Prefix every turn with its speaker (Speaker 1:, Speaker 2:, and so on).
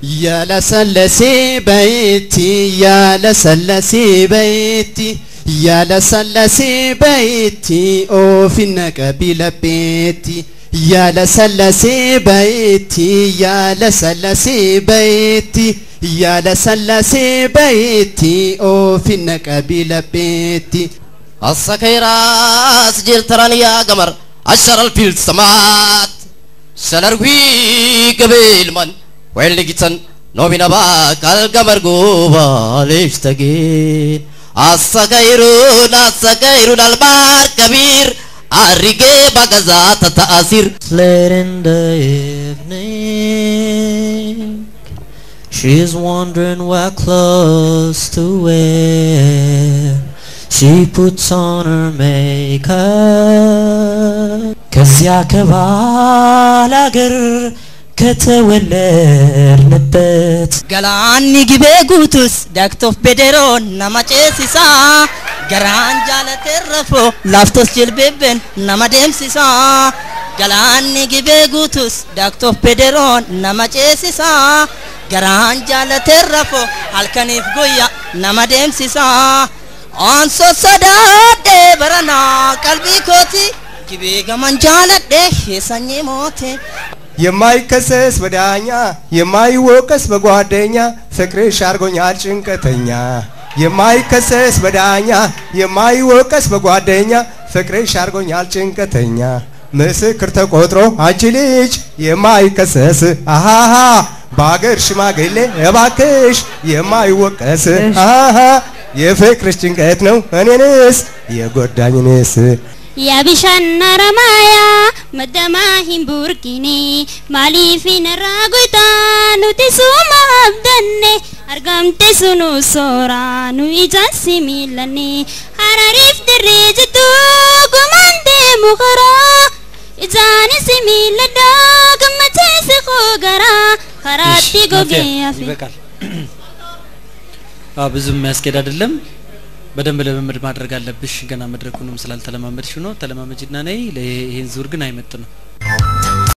Speaker 1: ያለሰለሴ በይቲ ያለሰለሴ በይቲ ያለሰለሴ በይቲ ኦፊነቀ ቢለቤቲ ያለሰለሴ በይቲ ያለሰለሴ በይቲ ያለሰለሴ በይቲ ኦፊነቀ ቢለቤቲ
Speaker 2: السكيرات جيرتران يا قمر عشر الفيل سمات سلروي قبل من وين لقيتن نوبنا باك القمر قوبا ليش تقين السكيرون البار كبير أريجي بغزات تأثير
Speaker 3: Late in the evening she's wondering what clothes to wear. She puts on her makeup ከዚያ ከባላገር ከተወለድንበት
Speaker 4: ገላኒ ግቤ ጉቱስ ዳክቶፍ በደሮን ነማጨሲሳ ገራን ጃለተረፎ ላፍቶስ ጀልቤበን ነማደምሲሳ ገላኒ ግቤ ጉቱስ ዳክቶፍ በደሮን ነማጨሲሳ ገራን ጃለተረፎ አልከኒፍ ጎያ ነማደምሲሳ አንሶ ሰዳደ በረና ቀልቢ ኮቲ ግቤ ገመን ጃለደ የሰኝ ሞቴ
Speaker 1: የማይከሰስ በዳኛ የማይወቀስ በጓደኛ ፍቅርሽ አርጎኛል ጭንቀተኛ የማይከሰስ በዳኛ የማይወቀስ በጓደኛ ፍቅርሽ አርጎኛል ጭንቀተኛ ምስክር ተቆጥሮ አንቺ ልጅ የማይከሰስ አሃሃ ባገር ሽማግሌ እባክሽ የማይወቀስ አሃሃ የፍቅርሽ ጭንቀት ነው እኔንስ የጎዳኝንስ
Speaker 5: يابشان رمايا مدماهم بوركيني مالي فين الراغوتان وتسوما أبدني أرقام تسونو سورانو إجاسي ميلاني حراريف دريجتو قماندي مخرا إجاني سميلا دا قمتي سخوغرا خراتي قوغي أفي
Speaker 6: ብዙም ያስከዳ አይደለም በደንብ ለመምድ ማድረግ አለብሽ ገና መድረኩንም ስላልተለማመድሽ ነው ተለማመጂና ነይ ለይሄን ዙር ግን አይመጥ ነው